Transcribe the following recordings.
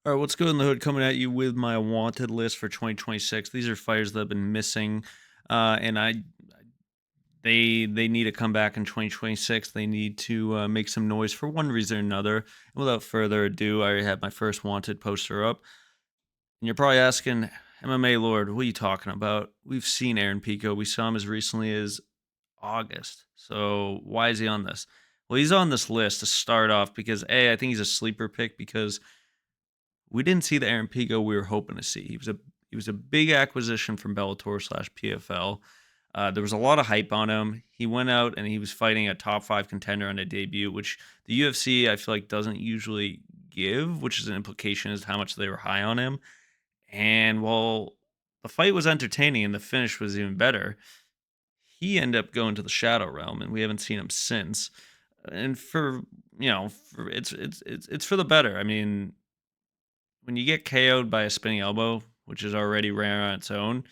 All right, what's good in the hood? Coming at you with my wanted list for 2026. These are fighters that have been missing, and they need to come back in 2026. They need to make some noise for one reason or another. And without further ado, I already have my first wanted poster up, and you're probably asking, MMA Lord, what are you talking about? We've seen Aaron Pico. We saw him as recently as August. So why is he on this? Well, he's on this list to start off because I think he's a sleeper pick because we didn't see the Aaron Pico we were hoping to see. He was a big acquisition from Bellator slash PFL. There was a lot of hype on him. He went out and he was fighting a top five contender on a debut, which the UFC I feel like doesn't usually give, which is an implication as to how much they were high on him. And while the fight was entertaining and the finish was even better, he ended up going to the shadow realm, and we haven't seen him since. And for for it's for the better. I mean, when you get KO'd by a spinning elbow, which is already rare on its own,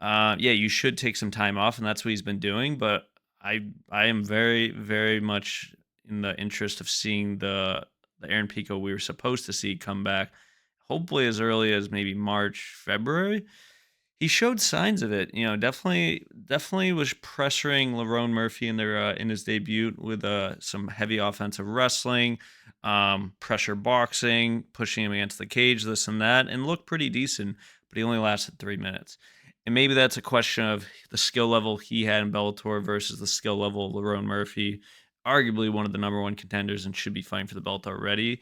yeah, you should take some time off, and that's what he's been doing. But I am very very much in the interest of seeing the Aaron Pico we were supposed to see come back, hopefully as early as maybe March February. He showed signs of it, definitely was pressuring Lerone Murphy in his debut with some heavy offensive wrestling, pressure boxing, pushing him against the cage, this and that, and looked pretty decent. But he only lasted 3 minutes, and maybe that's a question of the skill level he had in Bellator versus the skill level of Lerone Murphy, arguably one of the number one contenders and should be fighting for the belt already.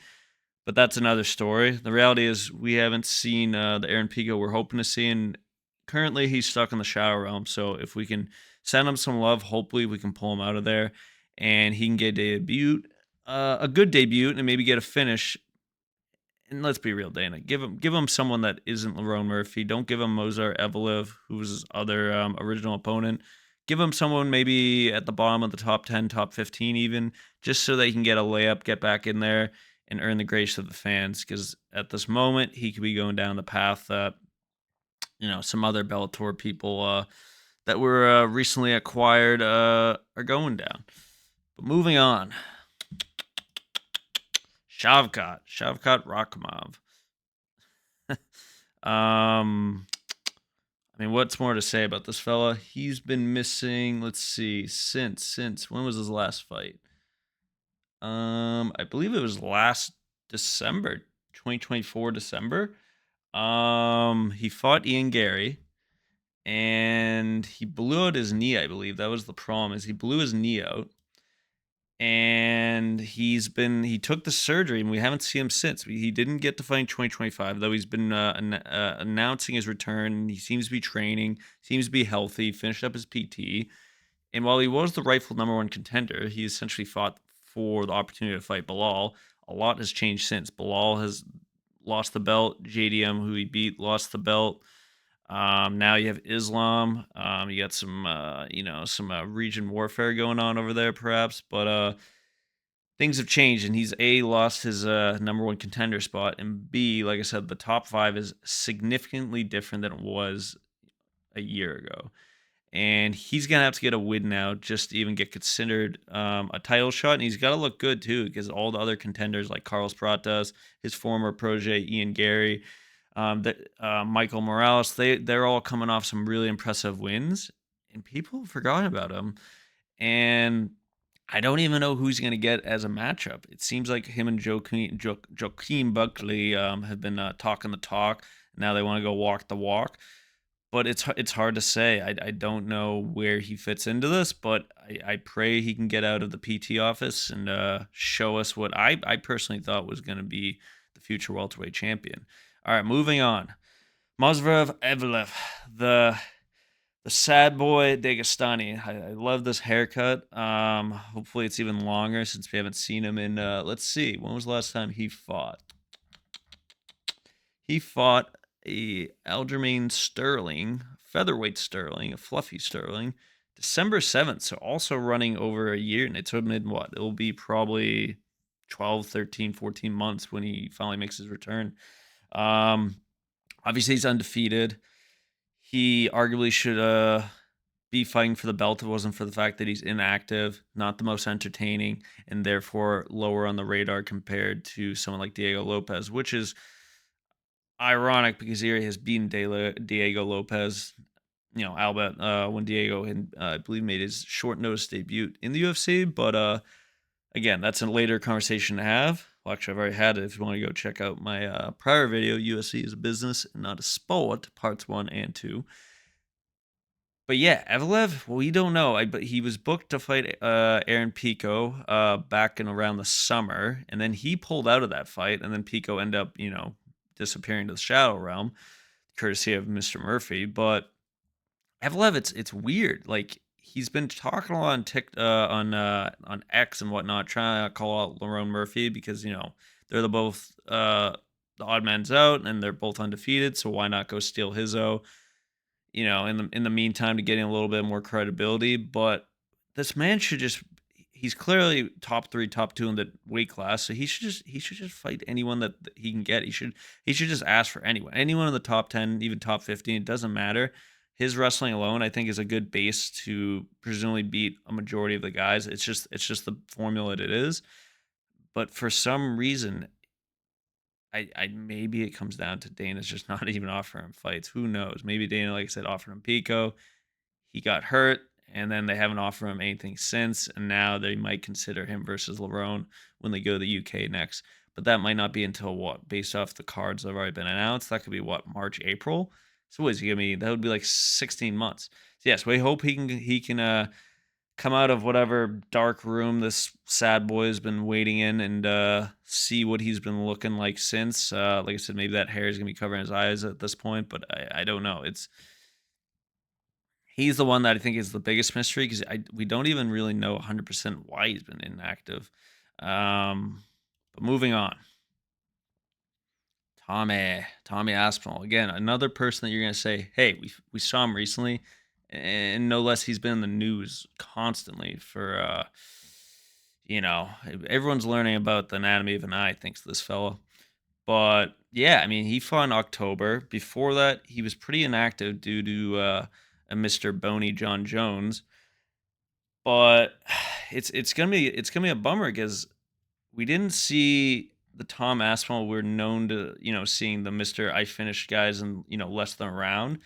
But that's another story. The reality is we haven't seen the Aaron Pico we're hoping to see, and currently he's stuck in the shadow realm. So if we can send him some love, hopefully we can pull him out of there, and he can get a debut, a good debut, and maybe get a finish. And let's be real, Dana. Give him someone that isn't Lerone Murphy. Don't give him Mozart Evelev, who was his other original opponent. Give him someone maybe at the bottom of the top 10, top 15, even, just so they can get a layup, get back in there, and earn the grace of the fans. Because at this moment, he could be going down the path that some other Bellator people that were recently acquired are going down. But moving on, Shavkat Rakhimov. um, I mean, what's more to say about this fella? He's been missing. Let's see, since when was his last fight? I believe it was last December, 2024 December. He fought Ian Gary and he blew out his knee. I believe that was the problem. Is he blew his knee out, and he took the surgery, and we haven't seen him since. He didn't get to fight in 2025, though. He's been announcing his return. He seems to be training, seems to be healthy. Finished up his PT, and while he was the rightful number one contender, he essentially fought for the opportunity to fight Bilal. A lot has changed since. Bilal has lost the belt. JDM, who he beat, lost the belt. Now you have Islam. You got some region warfare going on over there, perhaps. But things have changed, and he's lost his number one contender spot, and B, like I said, the top five is significantly different than it was a year ago. And he's gonna have to get a win now just to even get considered a title shot. And he's got to look good too, because all the other contenders like Carlos Pratas, his former protege Ian Gary, Michael Morales, they're all coming off some really impressive wins, and people have forgotten about him. And I don't even know who's going to get as a matchup. It seems like him and Joaquin Buckley have been talking the talk. Now they want to go walk the walk, but it's hard to say. I don't know where he fits into this, but I pray he can get out of the PT office and show us what I personally thought was going to be the future welterweight champion. All right, moving on. Mozverev Evelev, the sad boy Dagestani. I love this haircut. Hopefully it's even longer since we haven't seen him in. Let's see, when was the last time he fought? He fought a Aljamain Sterling, featherweight Sterling, a fluffy Sterling, December 7th. So also running over a year, and it's been what? It'll be probably 12, 13, 14 months when he finally makes his return. Um, Obviously he's undefeated. He arguably should be fighting for the belt if it wasn't for the fact that he's inactive, not the most entertaining, and therefore lower on the radar compared to someone like Diego Lopez, which is ironic because he already has beaten Diego Lopez. Albert, when Diego had, I believe, made his short notice debut in the UFC. But again, that's a later conversation to have. Well, actually, I've already had it. If you want to go check out my prior video, UFC is a business and not a sport, parts 1 and 2. But yeah, Evelev, well, we don't know. But he was booked to fight Aaron Pico back in around the summer, and then he pulled out of that fight, and then Pico ended up, disappearing to the shadow realm, courtesy of Mr. Murphy. But Evelev, it's weird. Like he's been talking a lot on on X and whatnot, trying to call out Lerone Murphy because they're both the odd man's out and they're both undefeated. So why not go steal his O? In the meantime to getting a little bit more credibility. But this man should just he's clearly top 3, top 2 in the weight class. So he should just fight anyone that he can get. He should just ask for anyone. Anyone in the top 10, even top 15, it doesn't matter. His wrestling alone, I think, is a good base to presumably beat a majority of the guys. It's just the formula that it is. But for some reason, I maybe it comes down to Dana's just not even offering him fights. Who knows? Maybe Dana, like I said, offered him Pico. He got hurt, and then they haven't offered him anything since. And now they might consider him versus Lerone when they go to the UK next. But that might not be until what? Based off the cards that have already been announced, that could be what, March, April. So what is he gonna be? That would be like 16 months. So yes, we hope he can come out of whatever dark room this sad boy has been waiting in and see what he's been looking like since. Like I said, maybe that hair is gonna be covering his eyes at this point, but I don't know. He's the one that I think is the biggest mystery because we don't even really know 100% why he's been inactive. But moving on, Tommy Aspinall again, another person that you're gonna say, hey, we saw him recently, and no less, he's been in the news constantly for you know, everyone's learning about the anatomy of an eye thanks to this fellow. But yeah, I mean, he fought in October. Before that, he was pretty inactive due to a Mr. Bony John Jones. But it's gonna be a bummer because we didn't see the Tom Aspinall we're known to, seeing the Mr. I finished guys in, less than a round.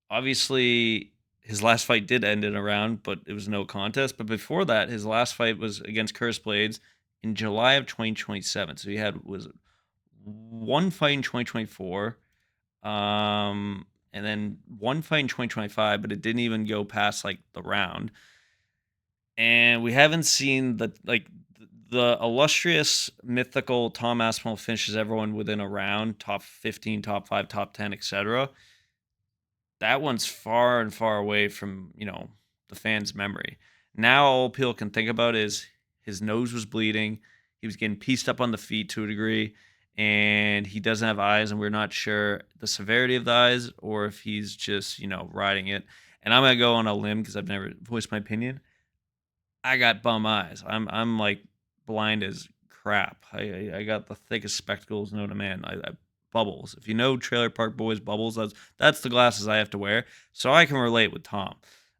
Obviously, his last fight did end in a round, but it was no contest. But before that, his last fight was against Curse Blades in July of 2027. So he had was one fight in 2024, and then one fight in 2025, but it didn't even go past like the round. And we haven't seen the illustrious mythical Tom Aspinall finishes everyone within a round, top 15, top 5, top 10, etc. That one's far and far away from, the fans' memory. Now all people can think about is his nose was bleeding, he was getting pieced up on the feet to a degree, and he doesn't have eyes, and we're not sure the severity of the eyes or if he's just, riding it. And I'm gonna go on a limb because I've never voiced my opinion. I got bum eyes. I'm like blind as crap. I got the thickest spectacles known to man. I bubbles. If you know Trailer Park Boys bubbles, that's the glasses I have to wear. So I can relate with Tom.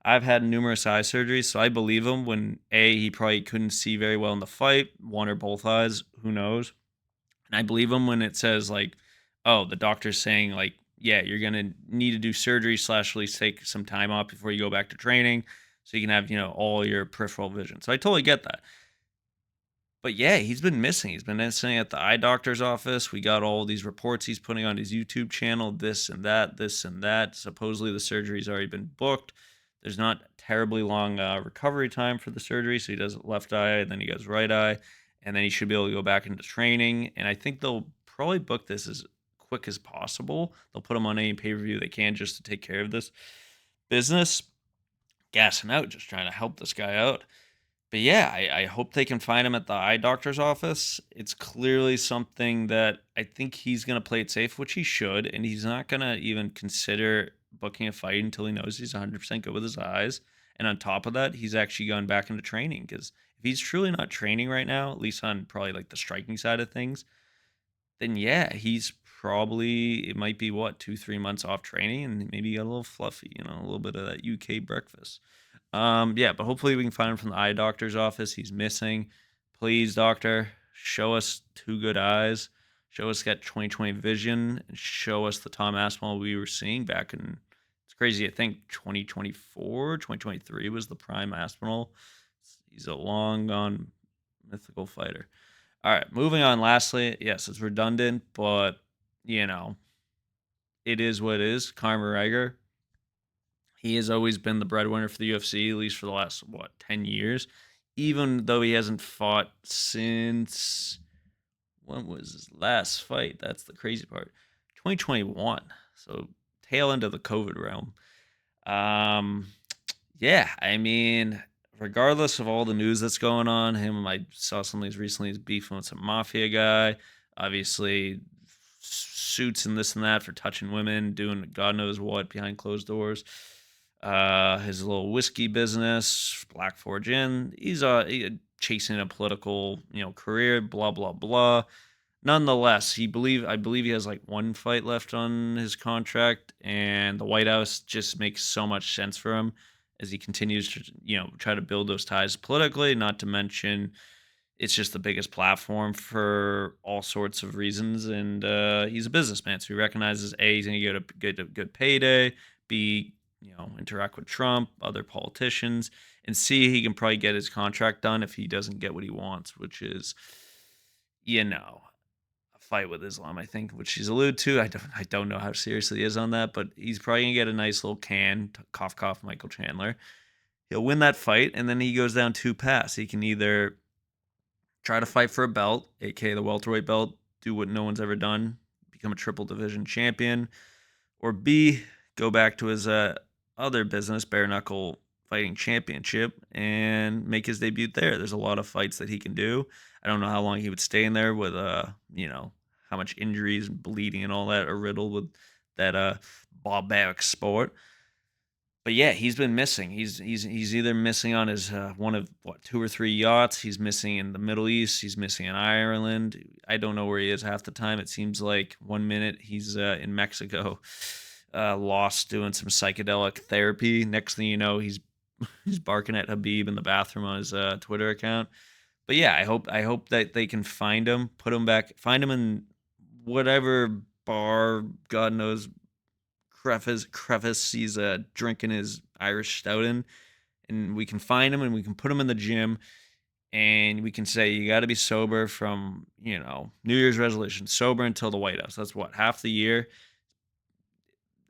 I've had numerous eye surgeries, so I believe him when he probably couldn't see very well in the fight, one or both eyes, who knows. And I believe him when it says like, oh, the doctor's saying like, yeah, you're gonna need to do surgery slash at least take some time off before you go back to training, so you can have all your peripheral vision. So I totally get that. But yeah, he's been missing. He's been missing at the eye doctor's office. We got all these reports he's putting on his YouTube channel, this and that, this and that. Supposedly the surgery's already been booked. There's not terribly long recovery time for the surgery. So he does left eye, and then he goes right eye, and then he should be able to go back into training. And I think they'll probably book this as quick as possible. They'll put him on any pay-per-view they can just to take care of this business. Gassing out, just trying to help this guy out. But yeah, I hope they can find him at the eye doctor's office. It's clearly something that I think he's going to play it safe, which he should. And he's not going to even consider booking a fight until he knows he's 100% good with his eyes. And on top of that, he's actually gone back into training. Because if he's truly not training right now, at least on probably like the striking side of things, then yeah, he's probably, it might be what, 2, 3 months off training and maybe get a little fluffy, a little bit of that UK breakfast. Yeah, but hopefully we can find him from the eye doctor's office. He's missing. Please, doctor, show us two good eyes. show us that 2020 vision, and show us the Tom Aspinall we were seeing back in. It's crazy. I think 2024, 2023 was the prime Aspinall. He's a long gone mythical fighter. All right, moving on. Lastly, yes, it's redundant, but you know, it is what it is. Conor McGregor, he has always been the breadwinner for the UFC, at least for the last 10 years. Even though he hasn't fought since, when was his last fight? That's the crazy part. 2021. So tail end of the COVID realm. Um, yeah, I mean, regardless of all the news that's going on, I saw something as recently as beefing with some mafia guy. Obviously, suits and this and that for touching women, doing God knows what behind closed doors. His little whiskey business, Black Forge Inn. He's chasing a political, career. Blah blah blah. Nonetheless, I believe he has like one fight left on his contract, and the White House just makes so much sense for him as he continues to, try to build those ties politically. Not to mention, it's just the biggest platform for all sorts of reasons, and he's a businessman, so he recognizes a he's going to get a good payday, b interact with Trump, other politicians, and c he can probably get his contract done if he doesn't get what he wants, which is, you know fight with Islam, I think, which he's alluded to. I don't know how seriously he is on that, but he's probably gonna get a nice little cough cough Michael Chandler. He'll win that fight, and then he goes down two paths. He can either try to fight for a belt, aka the welterweight belt, do what no one's ever done, become a triple division champion, or B, go back to his other business, bare knuckle fighting championship, and make his debut there. There's a lot of fights that he can do. I don't know how long he would stay in there with how much injuries and bleeding and all that are riddled with that barbaric sport. But yeah, he's been missing. He's either missing on his one of two or three yachts. He's missing in the Middle East. He's missing in Ireland. I don't know where he is half the time. It seems like 1 minute he's in Mexico, lost doing some psychedelic therapy. Next thing you know, he's barking at Habib in the bathroom on his Twitter account. But yeah, I hope that they can find him, put him back, find him in whatever bar, God knows, crevice he's drinking his Irish stout in, and we can find him and we can put him in the gym, and we can say you got to be sober from New Year's resolution, sober until the White House. That's what, half the year,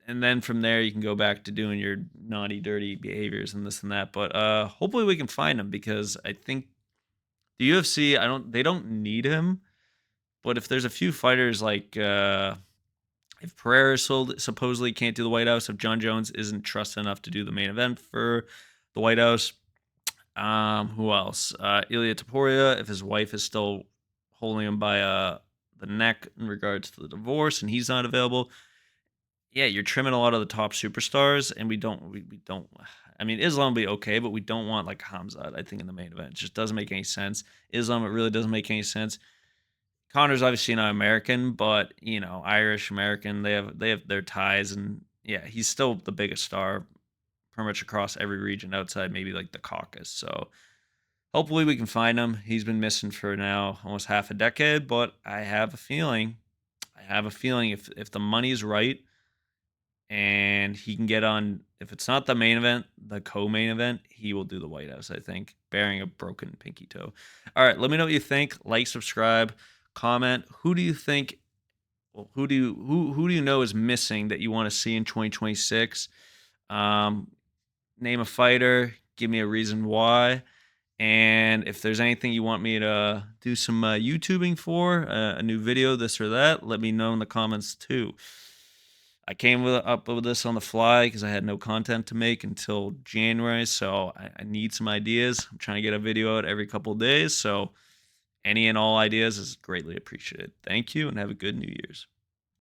and then from there you can go back to doing your naughty, dirty behaviors and this and that. But hopefully we can find him, because I think the UFC, they don't need him, but if there's a few fighters like if Pereira supposedly can't do the White House, if John Jones isn't trusted enough to do the main event for the White House, who else? Ilya Taporia, if his wife is still holding him by the neck in regards to the divorce and he's not available. Yeah, you're trimming a lot of the top superstars, and we don't. I mean, Islam will be okay, but we don't want like Hamzat, I think, in the main event. It just doesn't make any sense. Islam, it really doesn't make any sense. Connor's obviously not American, but Irish American. They have their ties, and yeah, he's still the biggest star, pretty much across every region outside maybe like the Caucasus. So hopefully we can find him. He's been missing for now almost half a decade, but I have a feeling if the money's right and he can get on, if it's not the main event, the co-main event, he will do the White House, I think, bearing a broken pinky toe. All right, let me know what you think. Like, subscribe, comment. Who do you think, well, who do you know is missing that you want to see in 2026? Name a fighter, give me a reason why. And if there's anything you want me to do some YouTubing for, a new video, this or that, let me know in the comments too. I came up with this on the fly because I had no content to make until January, so I need some ideas. I'm trying to get a video out every couple of days, so any and all ideas is greatly appreciated. Thank you, and have a good New Year's.